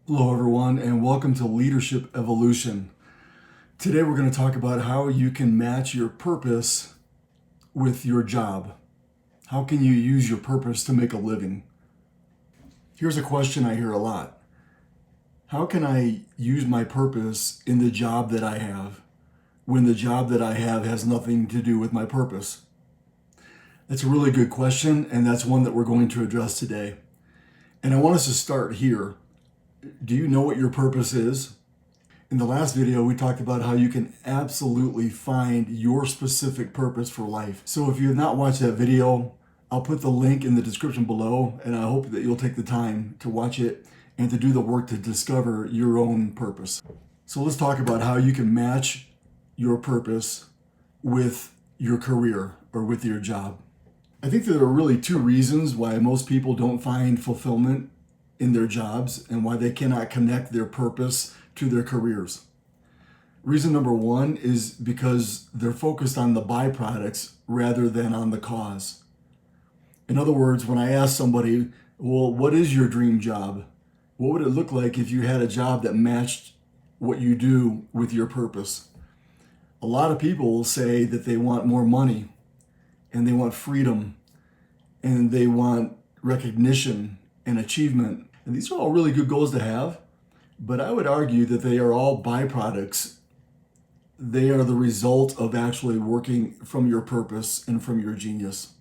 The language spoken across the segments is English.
Hello, everyone, and welcome to Leadership Evolution. Today, we're going to talk about how you can match your purpose with your job. How can you use your purpose to make a living? Here's a question I hear a lot. How can I use my purpose in the job that I have when the job that I have has nothing to do with my purpose? That's a really good question, and that's one that we're going to address today. And I want us to start here. Do you know what your purpose is? In the last video, we talked about how you can absolutely find your specific purpose for life. So if you have not watched that video, I'll put the link in the description below, and I hope that you'll take the time to watch it and to do the work to discover your own purpose. So let's talk about how you can match your purpose with your career or with your job. I think there are really two reasons why most people don't find fulfillment in their jobs and why they cannot connect their purpose to their careers. Reason number one is because they're focused on the byproducts rather than on the cause. In other words, when I ask somebody, well, what is your dream job? What would it look like if you had a job that matched what you do with your purpose? A lot of people say that they want more money and they want freedom and they want recognition and achievement. And these are all really good goals to have, but I would argue that they are all byproducts. They are the result of actually working from your purpose and from your genius.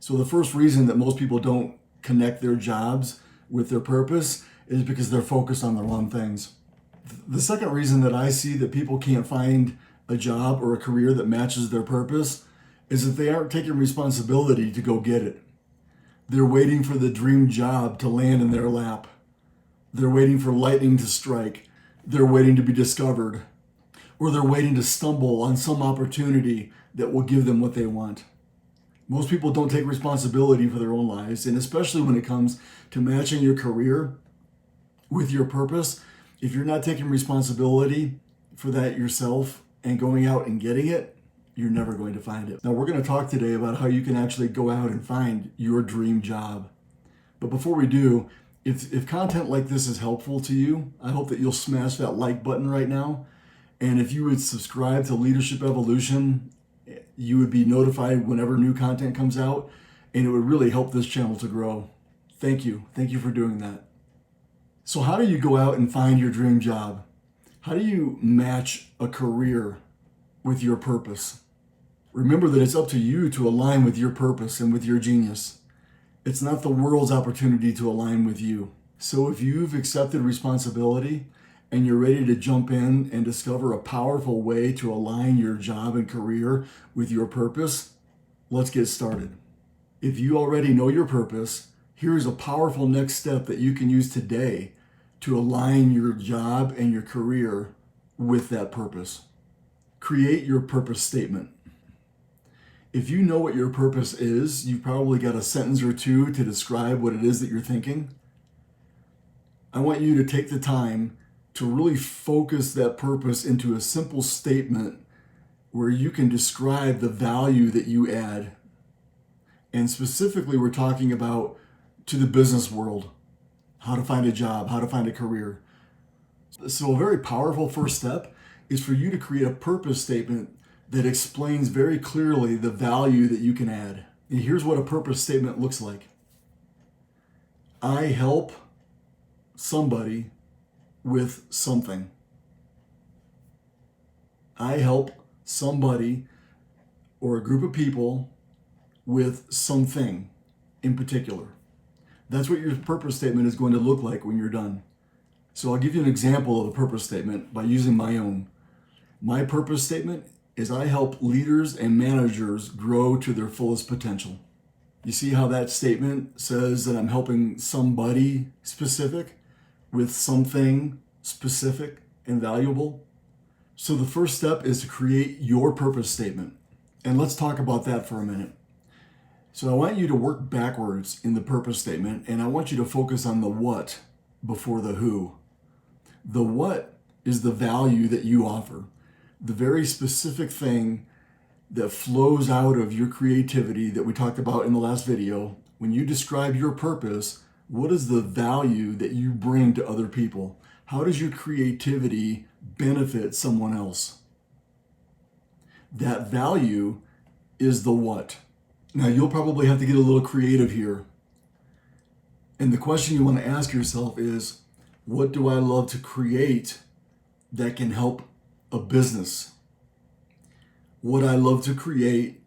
So the first reason that most people don't connect their jobs with their purpose is because they're focused on the wrong things. The second reason that I see that people can't find a job or a career that matches their purpose is that they aren't taking responsibility to go get it. They're waiting for the dream job to land in their lap. They're waiting for lightning to strike. They're waiting to be discovered. Or they're waiting to stumble on some opportunity that will give them what they want. Most people don't take responsibility for their own lives, and especially when it comes to matching your career with your purpose, if you're not taking responsibility for that yourself and going out and getting it, you're never going to find it. Now, we're going to talk today about how you can actually go out and find your dream job. But before we do, if content like this is helpful to you, I hope that you'll smash that like button right now. And if you would subscribe to Leadership Evolution, you would be notified whenever new content comes out, and it would really help this channel to grow. Thank you. Thank you for doing that. So how do you go out and find your dream job? How do you match a career with your purpose? Remember that it's up to you to align with your purpose and with your genius. It's not the world's opportunity to align with you. So if you've accepted responsibility and you're ready to jump in and discover a powerful way to align your job and career with your purpose, let's get started. If you already know your purpose, here's a powerful next step that you can use today to align your job and your career with that purpose. Create your purpose statement. If you know what your purpose is, you've probably got a sentence or two to describe what it is that you're thinking. I want you to take the time to really focus that purpose into a simple statement where you can describe the value that you add. And specifically, we're talking about to the business world, how to find a job, how to find a career. So a very powerful first step is for you to create a purpose statement that explains very clearly the value that you can add. And here's what a purpose statement looks like. I help somebody with something. I help somebody or a group of people with something in particular. That's what your purpose statement is going to look like when you're done. So I'll give you an example of a purpose statement by using my own. My purpose statement is I help leaders and managers grow to their fullest potential. You see how that statement says that I'm helping somebody specific with something specific and valuable? So the first step is to create your purpose statement. And let's talk about that for a minute. So I want you to work backwards in the purpose statement, and I want you to focus on the what before the who. The what is the value that you offer, the very specific thing that flows out of your creativity that we talked about in the last video. When you describe your purpose, What is the value that you bring to other people? How does your creativity benefit someone else? That value is the what. Now, you'll probably have to get a little creative here. And the question you want to ask yourself is, what do I love to create that can help a business? What I love to create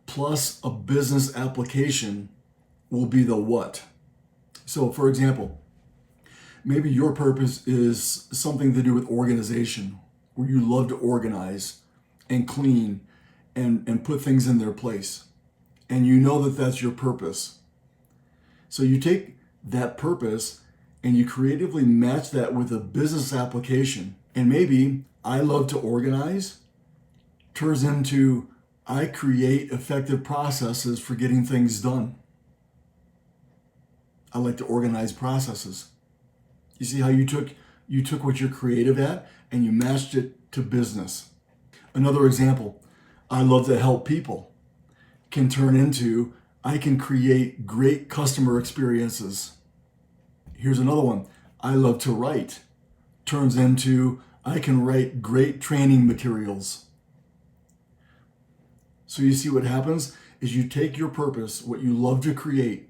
plus a business application will be the what. So, for example, maybe your purpose is something to do with organization, where you love to organize and clean and put things in their place. And you know that that's your purpose. So you take that purpose and you creatively match that with a business application. And maybe I love to organize turns into I create effective processes for getting things done. I like to organize processes. You see how you took what you're creative at and you matched it to business. Another example, I love to help people can turn into I can create great customer experiences. Here's another one. I love to write. Turns into I can write great training materials. So you see what happens is you take your purpose, what you love to create,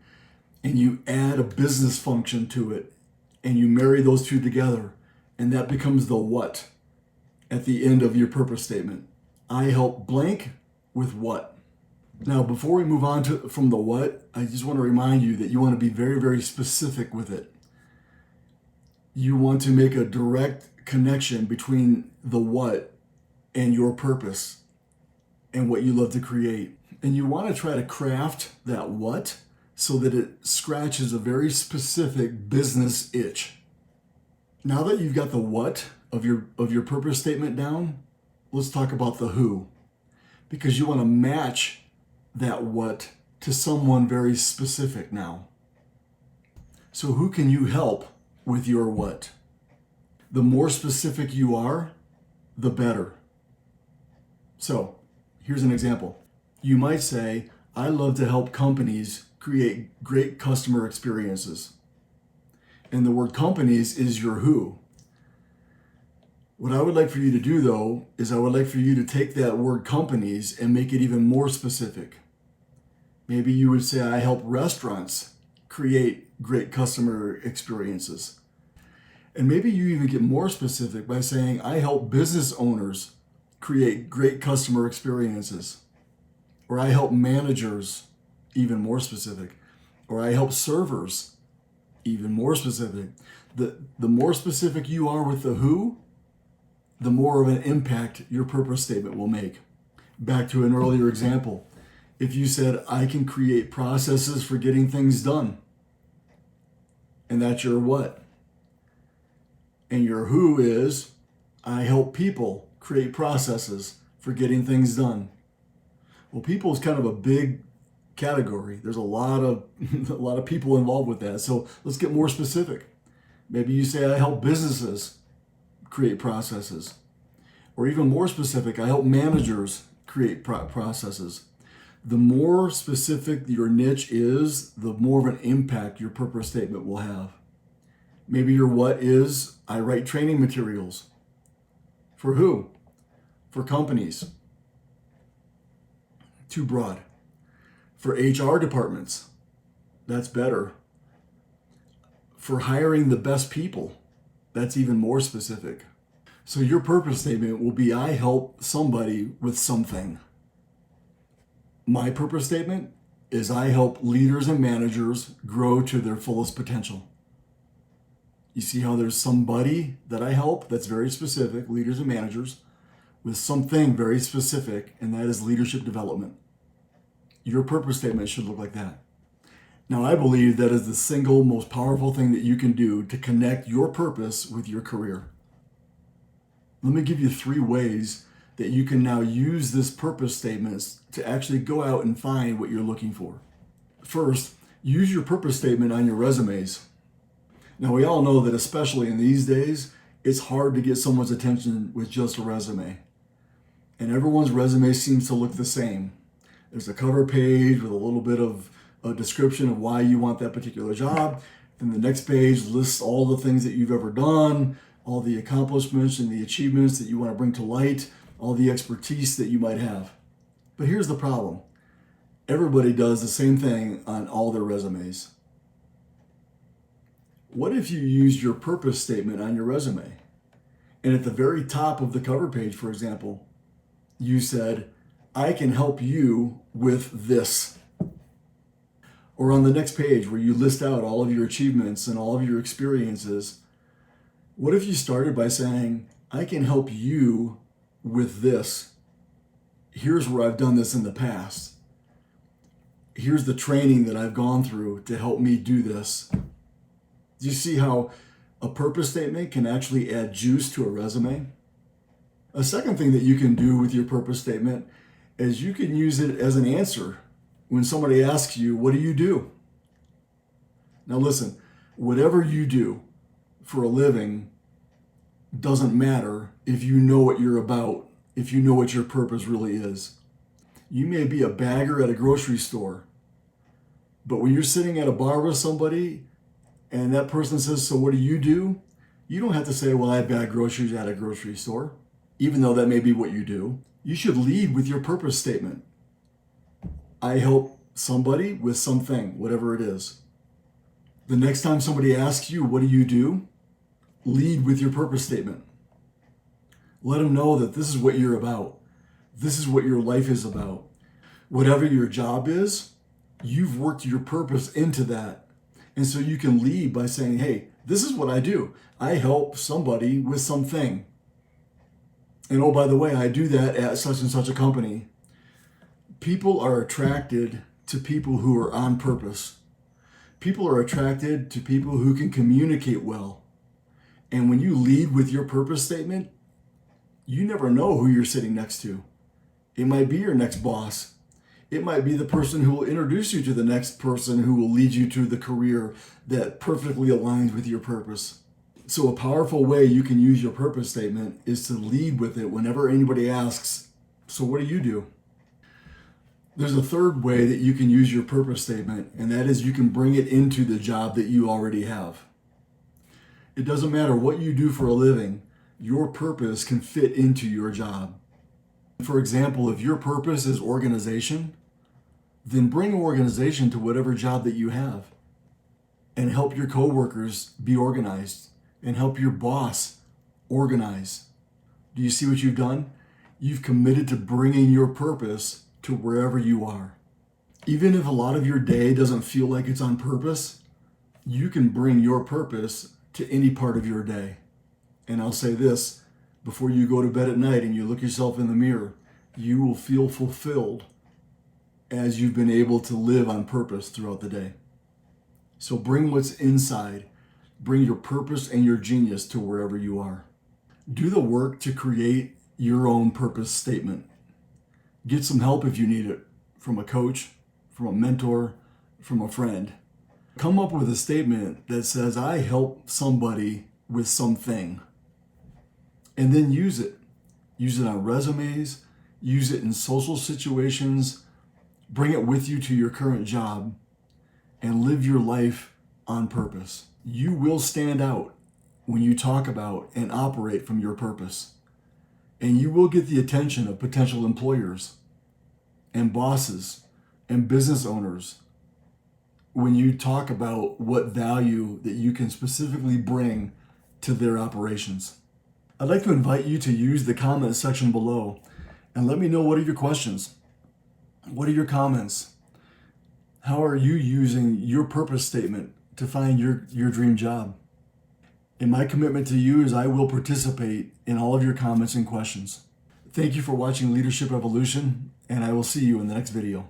and you add a business function to it, and you marry those two together, and that becomes the what at the end of your purpose statement. I help blank with what. Now, before we move on from the what, I just want to remind you that you want to be very, very specific with it. You want to make a direct connection between the what and your purpose and what you love to create. And you want to try to craft that what so that it scratches a very specific business itch. Now that you've got the what of your purpose statement down, let's talk about the who. Because you want to match that what to someone very specific now. So who can you help with your what? The more specific you are, the better. So here's an example. You might say, I love to help companies create great customer experiences. And the word companies is your who. What I would like for you to do, though, is I would like for you to take that word companies and make it even more specific. Maybe you would say, I help restaurants create great customer experiences. And maybe you even get more specific by saying, I help business owners create great customer experiences. Or I help managers, even more specific. Or I help servers, even more specific. The more specific you are with the who, the more of an impact your purpose statement will make. Back to an earlier example. If you said, I can create processes for getting things done, and that's your what. And your who is, I help people create processes for getting things done. Well, people is kind of a big category. There's a lot of people involved with that. So let's get more specific. Maybe you say, I help businesses create processes. Or even more specific, I help managers create processes. The more specific your niche is, the more of an impact your purpose statement will have. Maybe your what is, I write training materials. For who? For companies. Too broad. For HR departments. That's better. For hiring the best people. That's even more specific. So your purpose statement will be, I help somebody with something. My purpose statement is I help leaders and managers grow to their fullest potential. You see how there's somebody that I help that's very specific, leaders and managers, with something very specific, and that is leadership development. Your purpose statement should look like that. Now, I believe that is the single most powerful thing that you can do to connect your purpose with your career. Let me give you 3 ways that you can now use this purpose statements to actually go out and find what you're looking for. First, use your purpose statement on your resumes. Now, we all know that especially in these days, it's hard to get someone's attention with just a resume. And everyone's resume seems to look the same. There's a cover page with a little bit of a description of why you want that particular job. And the next page lists all the things that you've ever done, all the accomplishments and the achievements that you want to bring to light, all the expertise that you might have. But here's the problem. Everybody does the same thing on all their resumes. What if you used your purpose statement on your resume? And at the very top of the cover page, for example, you said, I can help you with this. Or on the next page where you list out all of your achievements and all of your experiences, what if you started by saying, I can help you with this. Here's where I've done this in the past. Here's the training that I've gone through to help me do this. Do you see how a purpose statement can actually add juice to a resume? A second thing that you can do with your purpose statement is you can use it as an answer when somebody asks you, what do you do? Now listen, whatever you do for a living doesn't matter if you know what you're about, if you know what your purpose really is. You may be a bagger at a grocery store, but when you're sitting at a bar with somebody and that person says, so what do? You don't have to say, well, I bag groceries at a grocery store, even though that may be what you do. You should lead with your purpose statement. I help somebody with something, whatever it is. The next time somebody asks you, what do? Lead with your purpose statement. Let them know that this is what you're about. This is what your life is about. Whatever your job is, you've worked your purpose into that. And so you can lead by saying, hey, this is what I do. I help somebody with something. And oh, by the way, I do that at such and such a company. People are attracted to people who are on purpose. People are attracted to people who can communicate well. And when you lead with your purpose statement, you never know who you're sitting next to. It might be your next boss. It might be the person who will introduce you to the next person who will lead you to the career that perfectly aligns with your purpose. So a powerful way you can use your purpose statement is to lead with it whenever anybody asks, so what do? There's a third way that you can use your purpose statement, and that is you can bring it into the job that you already have. It doesn't matter what you do for a living, your purpose can fit into your job. For example, if your purpose is organization, then bring organization to whatever job that you have and help your coworkers be organized and help your boss organize. Do you see what you've done? You've committed to bringing your purpose to wherever you are. Even if a lot of your day doesn't feel like it's on purpose, you can bring your purpose to any part of your day. And I'll say this, before you go to bed at night and you look yourself in the mirror, you will feel fulfilled as you've been able to live on purpose throughout the day. So bring what's inside, bring your purpose and your genius to wherever you are. Do the work to create your own purpose statement. Get some help if you need it, from a coach, from a mentor, from a friend. Come up with a statement that says, I help somebody with something. And then use it. Use it on resumes, use it in social situations, bring it with you to your current job, and live your life on purpose. You will stand out when you talk about and operate from your purpose. And you will get the attention of potential employers and bosses and business owners when you talk about what value that you can specifically bring to their operations. I'd like to invite you to use the comment section below and let me know, what are your questions? What are your comments? How are you using your purpose statement to find your dream job? And my commitment to you is I will participate in all of your comments and questions. Thank you for watching Leadership Evolution, and I will see you in the next video.